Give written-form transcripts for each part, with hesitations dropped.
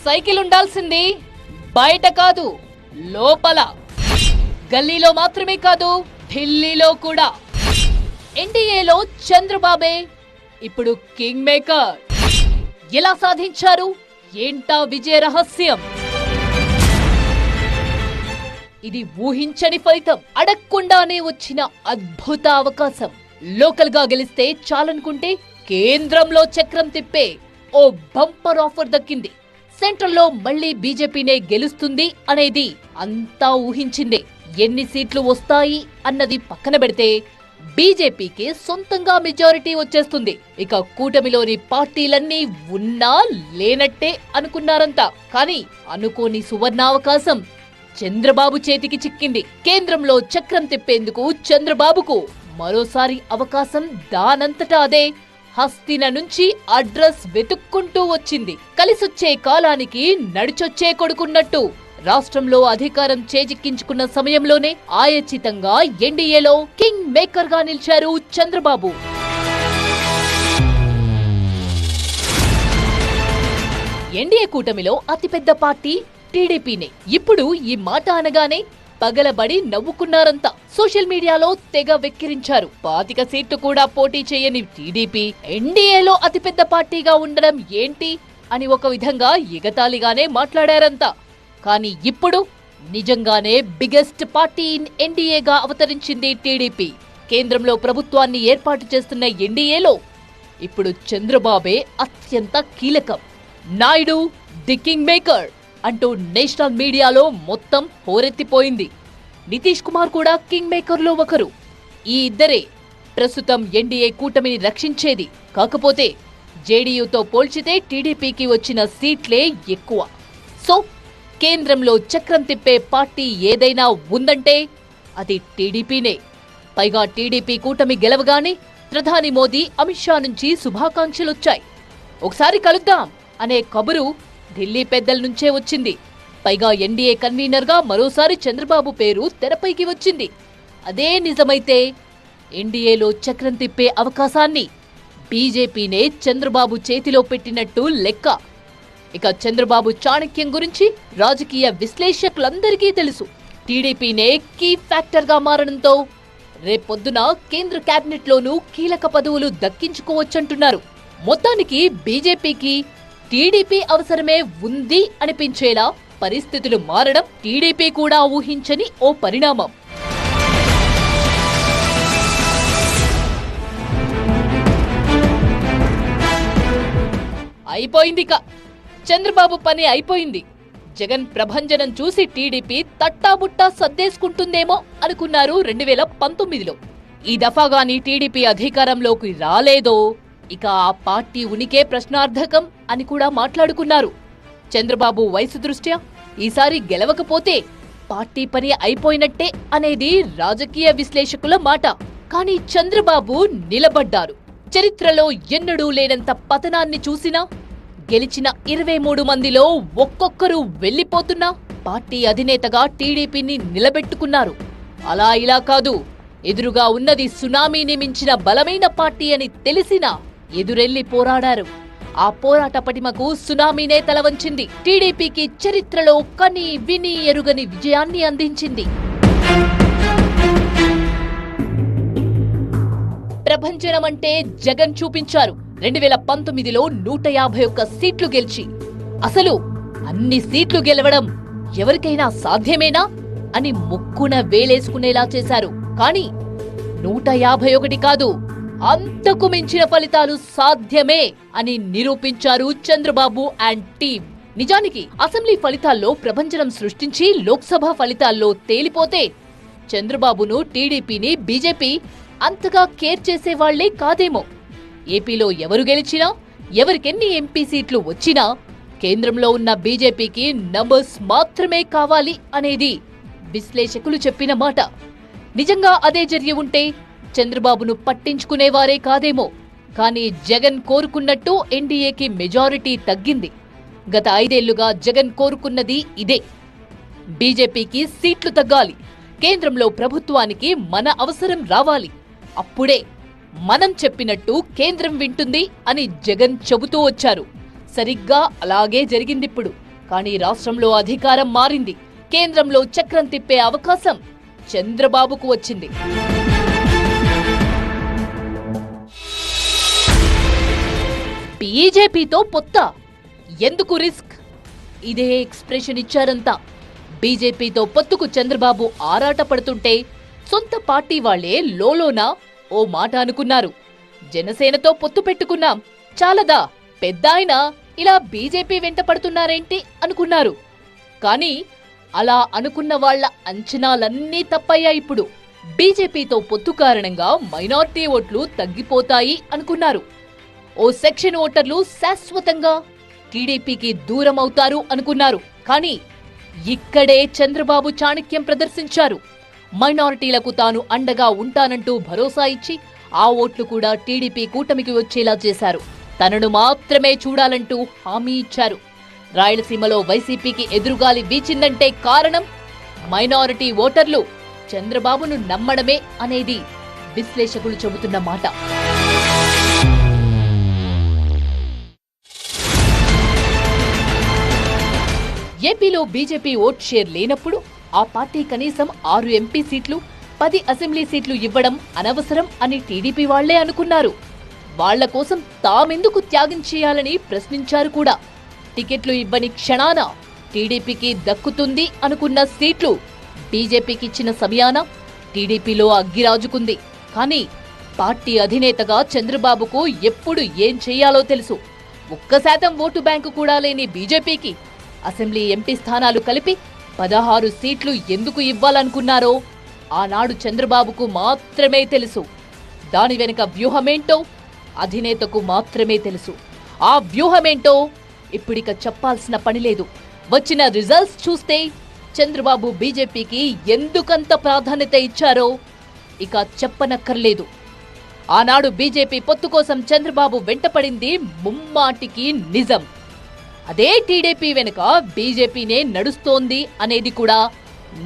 Cycle ఉండాల్సింది బయట కాదు, లోపల. గల్లీలో మాత్రమే కాదు, ఢిల్లీలో కూడా. ఎన్డీఏలో చంద్రబాబే ఇప్పుడు కింగ్ మేకర్. ఎలా సాధించారు? ఏంటా విజయ రహస్యం? ఇది ఊహించని ఫలితం, అడగకుండానే వచ్చిన అద్భుత అవకాశం. లోకల్ గా గెలిస్తే చాలనుకుంటే కేంద్రంలో చక్రం తిప్పే ఓ బంపర్ ఆఫర్ దక్కింది. సెంట్రల్లో మళ్లీ బీజేపీనే గెలుస్తుంది అనేది అంతా ఊహించిందే. ఎన్ని సీట్లు వస్తాయి అన్నది పక్కన పెడితే బీజేపీకి సొంతంగా మెజారిటీ వచ్చేస్తుంది. ఇక కూటమిలోని పార్టీలన్నీ ఉన్నా లేనట్టే అనుకున్నారంతా. కానీ అనుకోని సువర్ణావకాశం చంద్రబాబు చేతికి చిక్కింది. కేంద్రంలో చక్రం తిప్పేందుకు చంద్రబాబుకు మరోసారి అవకాశం దానంతటా అదే హస్తిన నుంచి అడ్రస్ వెతుక్కుంటూ వచ్చింది. కలిసొచ్చే కాలానికి నడిచొచ్చే కొడుకున్నట్టు రాష్ట్రంలో అధికారం చేజిక్కించుకున్న సమయంలోనే ఆయచితంగా ఎన్డీఏలో కింగ్ మేకర్ గా నిలిచారు చంద్రబాబు. ఎన్డీఏ కూటమిలో అతిపెద్ద పార్టీ టీడీపీనే. ఇప్పుడు ఈ మాట అనగానే పగలబడి నవ్వుకున్నారంతా. సోషల్ మీడియాలో తెగ వెక్కిరించారు. 25 సీట్లు కూడా పోటీ చేయని టీడీపీ ఎన్డీఏలో అతిపెద్ద పార్టీగా ఉండడం ఏంటి అని ఒక విధంగా ఎగతాళిగానే మాట్లాడారంతా. కానీ ఇప్పుడు నిజంగానే బిగ్గెస్ట్ పార్టీ ఇన్ ఎన్డీఏగా అవతరించింది టీడీపీ. కేంద్రంలో ప్రభుత్వాన్ని ఏర్పాటు చేస్తున్న ఎన్డీఏలో ఇప్పుడు చంద్రబాబే అత్యంత కీలకం. నాయుడు ది కింగ్ మేకర్ అంటూ నేషనల్ మీడియాలో మొత్తం హోరెత్తిపోయింది. నితీష్ కుమార్ కూడా కింగ్ మేకర్ లో ఒకరు. ఈ ఇద్దరే ప్రస్తుతం ఎన్డీఏ కూటమిని రక్షించేది. కాకపోతే జేడీయూతో పోల్చితే టీడీపీకి వచ్చిన సీట్లే ఎక్కువ. సో కేంద్రంలో చక్రం తిప్పే పార్టీ ఏదైనా ఉందంటే అది టీడీపీనే. పైగా టీడీపీ కూటమి గెలవగానే ప్రధాని మోదీ, అమిత్ షా నుంచి శుభాకాంక్షలొచ్చాయి. ఒకసారి కలుద్దాం అనే కబురు ఢిల్లీ పెద్దల నుంచే వచ్చింది. పైగా ఎన్డీఏ కన్వీనర్ గా మరోసారి చంద్రబాబు పేరు తెరపైకి వచ్చింది. అదే నిజమైతే ఎన్డీఏలో చక్రం తిప్పే అవకాశాన్ని బీజేపీనే చంద్రబాబు చేతిలో పెట్టినట్టు లెక్క. ఇక చంద్రబాబు చాణక్యం గురించి రాజకీయ విశ్లేషకులందరికీ తెలుసు. టీడీపీనే కీ ఫ్యాక్టర్ గా మారడంతో రేపొద్దున కేంద్ర కేబినెట్ లోనూ కీలక పదవులు దక్కించుకోవచ్చంటున్నారు. మొత్తానికి బీజేపీకి టీడీపీ అవసరమే ఉంది అనిపించేలా పరిస్థితులు మారడం టీడీపీ కూడా ఊహించని ఓ పరిణామం. అయిపోయిందిక, చంద్రబాబు పని అయిపోయింది. జగన్ ప్రభంజనం చూసి టీడీపీ తట్టాబుట్టా సర్దేసుకుంటుందేమో అనుకున్నారు 2019లో. ఈ దఫాగాని టీడీపీ అధికారంలోకి రాలేదో ఇక ఆ పార్టీ ఉనికే ప్రశ్నార్థకం అని కూడా మాట్లాడుకున్నారు. చంద్రబాబు వయసు దృష్ట్యా ఈసారి గెలవకపోతే పార్టీ పని అయిపోయినట్టే అనేది రాజకీయ విశ్లేషకుల మాట. కానీ చంద్రబాబు నిలబడ్డారు. చరిత్రలో ఎన్నడూ లేనంత పతనాన్ని చూసినా, గెలిచిన 23 మందిలో ఒక్కొక్కరు వెళ్లిపోతున్నా పార్టీ అధినేతగా టీడీపీని నిలబెట్టుకున్నారు. అలా ఇలా కాదు, ఎదురుగా ఉన్నది సునామీని మించిన బలమైన పార్టీ అని తెలిసినా ఎదురెళ్లి పోరాడారు. ఆ పోరాట పటిమకు సునామీనే తలవంచింది. టీడీపీకి చరిత్రలో కని విని ఎరుగని విజయాన్ని అందించింది. ప్రభంజనం అంటే జగన్ చూపించారు. 2019లో 151 సీట్లు గెలిచి అసలు అన్ని సీట్లు గెలవడం ఎవరికైనా సాధ్యమేనా అని ముక్కున వేలేసుకునేలా చేశారు. కానీ 151 కాదు, అంతకు మించిన ఫలితాలు సాధ్యమే అని నిరూపించారు చంద్రబాబు అండ్ టీం. నిజానికి అసెంబ్లీ ఫలితాల్లో ప్రభంజనం సృష్టించి లోక్సభ ఫలితాల్లో తేలిపోతే చంద్రబాబును, టీడీపీని బీజేపీ అంతగా కేర్ చేసేవాళ్లే కాదేమో. ఏపీలో ఎవరు గెలిచినా, ఎవరికెన్ని ఎంపీ సీట్లు వచ్చినా కేంద్రంలో ఉన్న బీజేపీకి నంబర్స్ మాత్రమే కావాలి అనేది విశ్లేషకులు చెప్పిన మాట. నిజంగా అదే జరిగి ఉంటే చంద్రబాబును పట్టించుకునేవారే కాదేమో. కానీ జగన్ కోరుకున్నట్టు ఎన్డీఏకి మెజారిటీ తగ్గింది. గత 5 ఏళ్లుగా జగన్ కోరుకున్నది ఇదే. బీజేపీకి సీట్లు తగ్గాలి, కేంద్రంలో ప్రభుత్వానికి మన అవసరం రావాలి, అప్పుడే మనం చెప్పినట్టు కేంద్రం వింటుంది అని జగన్ చెబుతూ వచ్చారు. సరిగ్గా అలాగే జరిగిందిప్పుడు. కానీ రాష్ట్రంలో అధికారం మారింది. కేంద్రంలో చక్రం తిప్పే అవకాశం చంద్రబాబుకు వచ్చింది. బీజేపీతో పొత్త, ఎందుకు రిస్క్? ఇదే ఎక్స్ప్రెషన్ ఇచ్చారంతా. బీజేపీతో పొత్తుకు చంద్రబాబు ఆరాట పడుతుంటే సొంత పార్టీ వాళ్లే లోలోన ఓ మాట అనుకున్నారు. జనసేనతో పొత్తు పెట్టుకున్నాం, చాలదా పెద్దాయన ఇలా బీజేపీ వెంట పడుతున్నారేంటి అనుకున్నారు. కానీ అలా అనుకున్న వాళ్ల అంచనాలన్నీ తప్పయ్యాయి. ఇప్పుడు బీజేపీతో పొత్తు కారణంగా మైనార్టీ ఓట్లు తగ్గిపోతాయి అనుకున్నారు. ఓ సెక్షన్ ఓటర్లు శాశ్వతంగా టీడీపీకి దూరం అవుతారు అనుకున్నారు. కానీ ఇక్కడే చంద్రబాబు చాణక్యం ప్రదర్శించారు. మైనారిటీలకు తాను అండగా ఉంటానంటూ భరోసా ఇచ్చి ఆ ఓట్లు కూడా టీడీపీ కూటమికి వచ్చేలా చేశారు. తనను మాత్రమే చూడాలంటూ హామీ ఇచ్చారు. రాయలసీమలో వైసీపీకి ఎదురుగాలి వీచిందంటే కారణం మైనారిటీ ఓటర్లు చంద్రబాబును నమ్మడమే అనేది విశ్లేషకులు చెబుతున్న మాట. ఏపీలో బీజేపీ ఓట్ షేర్ లేనప్పుడు ఆ పార్టీ కనీసం 6 ఎంపీ సీట్లు, 10 అసెంబ్లీ సీట్లు ఇవ్వడం అనవసరం అని టీడీపీ వాళ్లే అనుకున్నారు. వాళ్ల కోసం తామెందుకు త్యాగం చేయాలని ప్రశ్నించారు కూడా. టికెట్లు ఇవ్వని క్షణాన టీడీపీకి దక్కుతుంది అనుకున్న సీట్లు బీజేపీకి ఇచ్చిన సమయాన టీడీపీలో అగ్గిరాజుకుంది. కానీ పార్టీ అధినేతగా చంద్రబాబుకు ఎప్పుడు ఏం చేయాలో తెలుసు. 1% ఓటు బ్యాంకు కూడా లేని బీజేపీకి అసెంబ్లీ ఎంపీ స్థానాలు కలిపి 16 సీట్లు ఎందుకు ఇవ్వాలనుకున్నారో ఆనాడు చంద్రబాబుకు మాత్రమే తెలుసు. దాని వెనుక వ్యూహమేంటో అధినేతకు మాత్రమే తెలుసు. ఆ వ్యూహమేంటో ఇప్పుడిక చెప్పాల్సిన పనిలేదు. వచ్చిన రిజల్ట్స్ చూస్తే చంద్రబాబు బీజేపీకి ఎందుకంత ప్రాధాన్యత ఇచ్చారో ఇక చెప్పనక్కర్లేదు. ఆనాడు బీజేపీ పొత్తు కోసం చంద్రబాబు వెంటపడింది ముమ్మాటికి నిజం. అదే టీడీపీ వెనుక బీజేపీనే నడుస్తోంది అనేది కూడా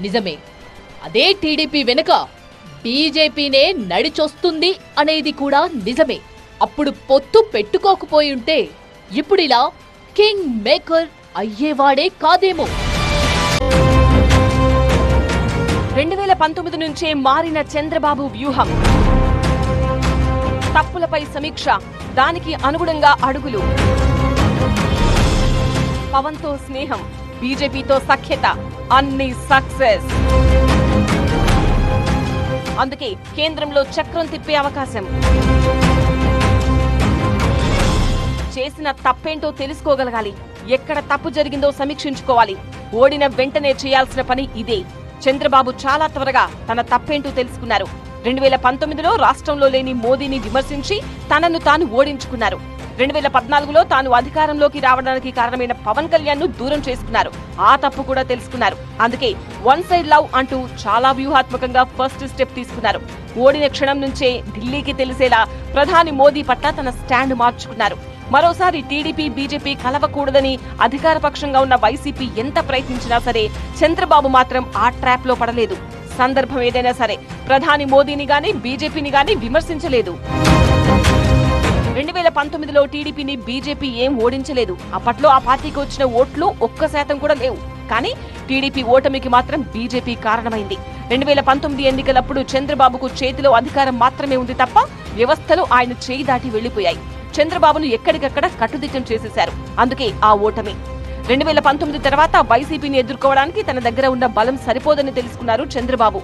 నిజమే. అదే టీడీపీ వెనుక బీజేపీనే నడిచొస్తుంది అనేది కూడా నిజమే. అప్పుడు పొత్తు పెట్టుకోకపోయి ఉంటే ఇప్పుడిలా కింగ్ మేకర్ అయ్యేవాడే కాదేమో. 2019 నుంచే మారిన చంద్రబాబు వ్యూహం, తప్పులపై సమీక్ష, దానికి అనుగుణంగా అడుగులు. పవన్తో స్నేహం, బీజేపీతో సఖ్యత, అన్ని సక్సెస్. అందుకే కేంద్రంలో చక్రం తిప్పే అవకాశం. చేసిన తప్పేంటో తెలుసుకోగలగాలి, ఎక్కడ తప్పు జరిగిందో సమీక్షించుకోవాలి. ఓడిన వెంటనే చేయాల్సిన పని ఇదే. చంద్రబాబు చాలా త్వరగా తన తప్పేంటో తెలుసుకున్నారు. 2019లో రాష్ట్రంలో లేని మోదీని విమర్శించి తనను తాను ఓడించుకున్నారు. 2014లో తాను అధికారంలోకి రావడానికి కారణమైన పవన్ కళ్యాణ్ ను దూరం చేసుకున్నారు. ఆ తప్పు కూడా తెలుసుకున్నారు. అందుకే వన్ సైడ్ లవ్ అంటూ చాలా వ్యూహాత్మకంగా ఫస్ట్ స్టెప్ తీసుకున్నారు. ఓడిన క్షణం నుంచే ఢిల్లీకి తెలిసేలా ప్రధాని మోదీ పట్ల తన స్టాండ్ మార్చుకున్నారు. మరోసారి టీడీపీ బీజేపీ కలవకూడదని అధికార పక్షంగా ఉన్న వైసీపీ ఎంత ప్రయత్నించినా సరే చంద్రబాబు మాత్రం ఆ ట్రాప్ లో పడలేదు. సందర్భం ఏదైనా సరే ప్రధాని మోదీని గాని బీజేపీని గాని విమర్శించలేదు. 2019లో టీడీపీని బీజేపీ ఏం ఓడించలేదు. అప్పట్లో ఆ పార్టీకి వచ్చిన ఓట్లు 1% కూడా లేవు. కానీ టీడీపీ ఓటమికి మాత్రం బీజేపీ కారణమైంది. 2019 ఎన్నికలప్పుడు చంద్రబాబుకు చేతిలో అధికారం మాత్రమే ఉంది తప్ప వ్యవస్థలు ఆయన చేయి దాటి వెళ్లిపోయాయి. చంద్రబాబును ఎక్కడికక్కడ కట్టుదిట్టం చేసేశారు. అందుకే ఆ ఓటమి. 2019 తర్వాత వైసీపీని ఎదుర్కోవడానికి తన దగ్గర ఉన్న బలం సరిపోదని తెలుసుకున్నారు చంద్రబాబు.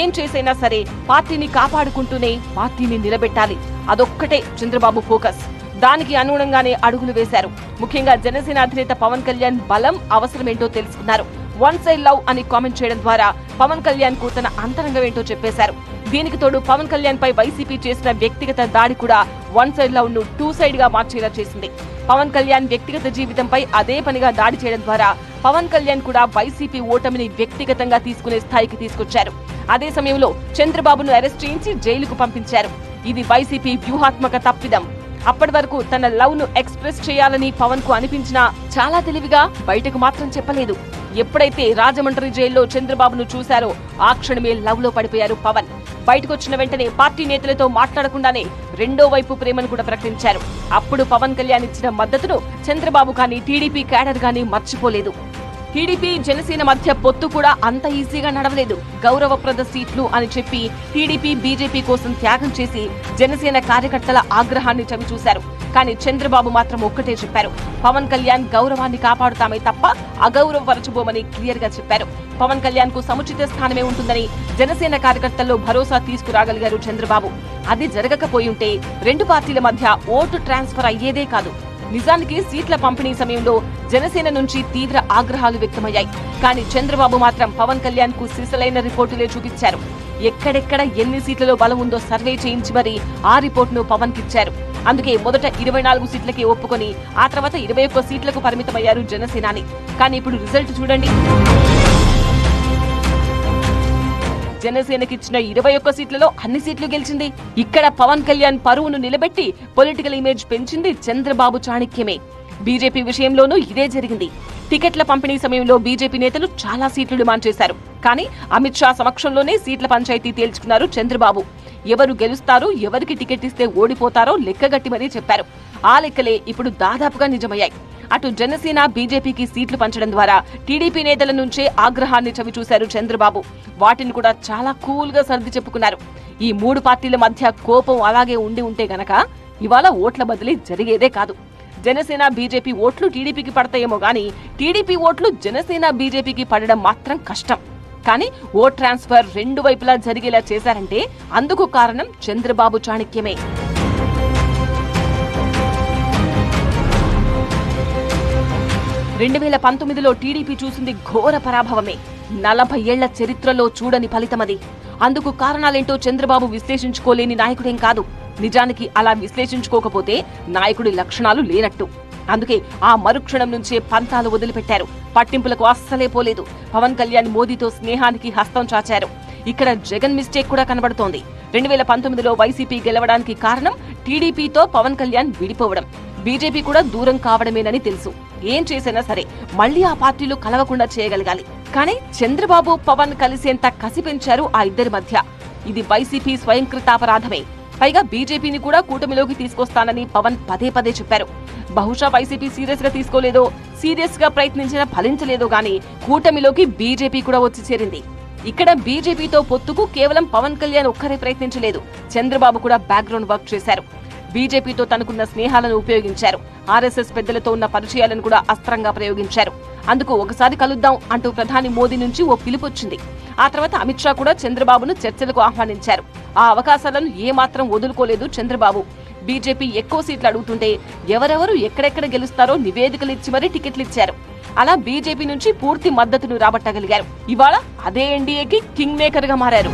ఏం చేసైనా సరే పార్టీని కాపాడుకుంటూనే పార్టీని నిలబెట్టాలి, అదొక్కటే చంద్రబాబు ఫోకస్. దానికి అనుగుణంగానే అడుగులు వేశారు. ముఖ్యంగా జనసేన అధినేత పవన్ కళ్యాణ్ బలం అవసరమేంటో తెలుసుకున్నారు. వన్ సైడ్ లవ్ అని కామెంట్ చేయడం ద్వారా పవన్ కళ్యాణ్ కు తన అంతరంగం ఏంటో చెప్పేశారు. దీనికి తోడు పవన్ కళ్యాణ్ పై వైసీపీ చేసిన వ్యక్తిగత దాడి కూడా వన్ సైడ్ లవ్ ను 2 సైడ్ గా మార్చేలా చేసింది. పవన్ కళ్యాణ్ వ్యక్తిగత జీవితంపై అదే పనిగా దాడి చేయడం ద్వారా పవన్ కళ్యాణ్ కూడా వైసీపీ ఓటమిని వ్యక్తిగతంగా తీసుకునే స్థాయికి తీసుకొచ్చారు. అదే సమయంలో చంద్రబాబును అరెస్ట్ చేయించి జైలుకు పంపించారు. ఇది వైసీపీ వ్యూహాత్మక తప్పిదం. అప్పటి వరకు తన లవ్ ను ఎక్స్ప్రెస్ చేయాలని పవన్ కు అనిపించినా చాలా తెలివిగా బయటకు మాత్రం చెప్పలేదు. ఎప్పుడైతే రాజమండ్రి జైల్లో చంద్రబాబును చూశారో ఆ క్షణమే లవ్ లో పడిపోయారు పవన్. బయటకొచ్చిన వెంటనే పార్టీ నేతలతో మాట్లాడకుండానే రెండో వైపు ప్రేమను కూడా ప్రకటించారు. అప్పుడు పవన్ కళ్యాణ్ ఇచ్చిన మద్దతును చంద్రబాబు కానీ టీడీపీ క్యాడర్ గానీ మర్చిపోలేదు. టీడీపీ జనసేన మధ్య పొత్తు కూడా అంత ఈజీగా నడవలేదు. గౌరవప్రద సీట్లు అని చెప్పి టీడీపీ బీజేపీ కోసం త్యాగం చేసి జనసేన కార్యకర్తల ఆగ్రహాన్ని చవిచూశారు. కానీ చంద్రబాబు మాత్రం ఒక్కటే చెప్పారు, పవన్ కళ్యాణ్ గౌరవాన్ని కాపాడుతామే తప్ప అగౌరవపరచబోమని క్లియర్ గా చెప్పారు. పవన్ కళ్యాణ్ కు సముచిత స్థానమే ఉంటుందని జనసేన కార్యకర్తల్లో భరోసా తీసుకురాగలిగారు చంద్రబాబు. అది జరగకపోయుంటే రెండు పార్టీల మధ్య ఓటు ట్రాన్స్ఫర్ అయ్యేదే కాదు. నిజానికి సీట్ల పంపిణీ సమయంలో జనసేన నుంచి తీవ్ర ఆగ్రహాలు వ్యక్తమయ్యాయి. కానీ చంద్రబాబు మాత్రం పవన్ కళ్యాణ్ కు సిసలైన రిపోర్టులే చూపించారు. ఎక్కడెక్కడ ఎన్ని సీట్లలో బలం ఉందో సర్వే చేయించి మరీ ఆ రిపోర్టును పవన్ కిచ్చారు. అందుకే మొదట 24 సీట్లకి ఒప్పుకొని ఆ తర్వాత 21 సీట్లకు పరిమితమయ్యారు జనసేనాని. కానీ ఇప్పుడు రిజల్ట్ చూడండి. జనసేనకిచ్చిన 21 సీట్లలో అన్ని సీట్లు గెలిచింది. ఇక్కడ పవన్ కళ్యాణ్ పరువును నిలబెట్టి పొలిటికల్ ఇమేజ్ పెంచింది చంద్రబాబు చాణక్యమే. బీజేపీ విషయంలోనూ ఇదే జరిగింది. టికెట్ల పంపిణీ సమయంలో బీజేపీ నేతలు చాలా సీట్లు డిమాండ్ చేశారు. కానీ అమిత్ షా సమక్షంలోనే సీట్ల పంచాయతీ తేల్చుకున్నారు చంద్రబాబు. ఎవరు గెలుస్తారో, ఎవరికి టికెట్ ఇస్తే ఓడిపోతారో లెక్కగట్టి మరీ చెప్పారు. ఆ లెక్కలే ఇప్పుడు దాదాపుగా నిజమయ్యాయి. అటు జనసేన బీజేపీకి సీట్లు పంచడం ద్వారా టీడీపీ నేతల నుంచే ఆగ్రహాన్ని చవిచూశారు చంద్రబాబు. వాటిని కూడా చాలా కూల్ గా సర్ది చెప్పుకున్నారు. ఈ మూడు పార్టీల మధ్య కోపం అలాగే ఉంటే గనక ఇవాళ ఓట్ల బదిలీ జరిగేదే కాదు. జనసేన బీజేపీ ఓట్లు టీడీపీకి పడతాయేమో గానీ టీడీపీ ఓట్లు జనసేన బీజేపీకి పడడం మాత్రం కష్టం. కానీ ఓట్ ట్రాన్స్ఫర్ రెండు వైపులా జరిగేలా చేశారంటే అందుకు కారణం చంద్రబాబు చాణక్యమే. 2019లో టీడీపీ చూసింది ఘోర పరాభవమే. 40 ఏళ్ల చరిత్రలో చూడని ఫలితమది. అందుకు కారణాలేంటో చంద్రబాబు విశ్లేషించుకోలేని నాయకుడేం కాదు. నిజానికి అలా విశ్లేషించుకోకపోతే నాయకుడి లక్షణాలు లేనట్టు. అందుకే ఆ మరుక్షణం నుంచే పంతాలు వదిలిపెట్టారు. పట్టింపులకు అస్సలే పోలేదు. పవన్ కళ్యాణ్ మోదీతో స్నేహానికి హస్తం చాచారు. ఇక్కడ జగన్ మిస్టేక్ కూడా కనబడుతోంది. 2019లో వైసీపీ గెలవడానికి కారణం టీడీపీతో పవన్ కళ్యాణ్ విడిపోవడం, బీజేపీ కూడా దూరం కావడమేనని తెలుసు. ఏం చేసినా సరే మళ్లీ ఆ పార్టీలు కలవకుండా చేయగలగాలి. కానీ చంద్రబాబు పవన్ కలిసేంత కసి పెంచారు ఆ ఇద్దరి మధ్య. ఇది వైసీపీ స్వయంకృతాపరాధమే. పైగా బీజేపీని కూడా కూటమిలోకి తీసుకొస్తానని పవన్ పదే పదే చెప్పారు. బహుశా వైసీపీ సీరియస్ గా తీసుకోలేదో, సీరియస్ గా ప్రయత్నించినా ఫలించలేదో గానీ కూటమిలోకి బీజేపీ కూడా వచ్చి చేరింది. ఇక్కడ బీజేపీతో పొత్తుకు కేవలం పవన్ కళ్యాణ్ ఒక్కరే ప్రయత్నించలేదు. చంద్రబాబు కూడా బ్యాక్గ్రౌండ్ వర్క్ చేశారు. బీజేపీతో తనకున్న స్నేహాలను ఉపయోగించారు. ఆర్ఎస్ఎస్ పెద్దలతో ఉన్న పరిచయాలను కూడా అస్త్రంగా ప్రయోగించారు. అందుకు ఒకసారి కలుద్దాం అంటూ ప్రధాని మోదీ నుంచి ఓ పిలుపొచ్చింది. ఆ తర్వాత అమిత్ షా కూడా చంద్రబాబును చర్చలకు ఆహ్వానించారు. ఆ అవకాశాలను ఏమాత్రం వదులుకోలేదు చంద్రబాబు. బీజేపీ ఎక్కువ సీట్లు అడుగుతుంటే ఎవరెవరు ఎక్కడెక్కడ గెలుస్తారో నివేదికలు ఇచ్చి మరీ టికెట్లు ఇచ్చారు. అలా బీజేపీ నుంచి పూర్తి మద్దతును రాబట్టగలిగారు. ఇవాళ అదే ఎన్డీఏకి కింగ్ మేకర్ గా మారారు.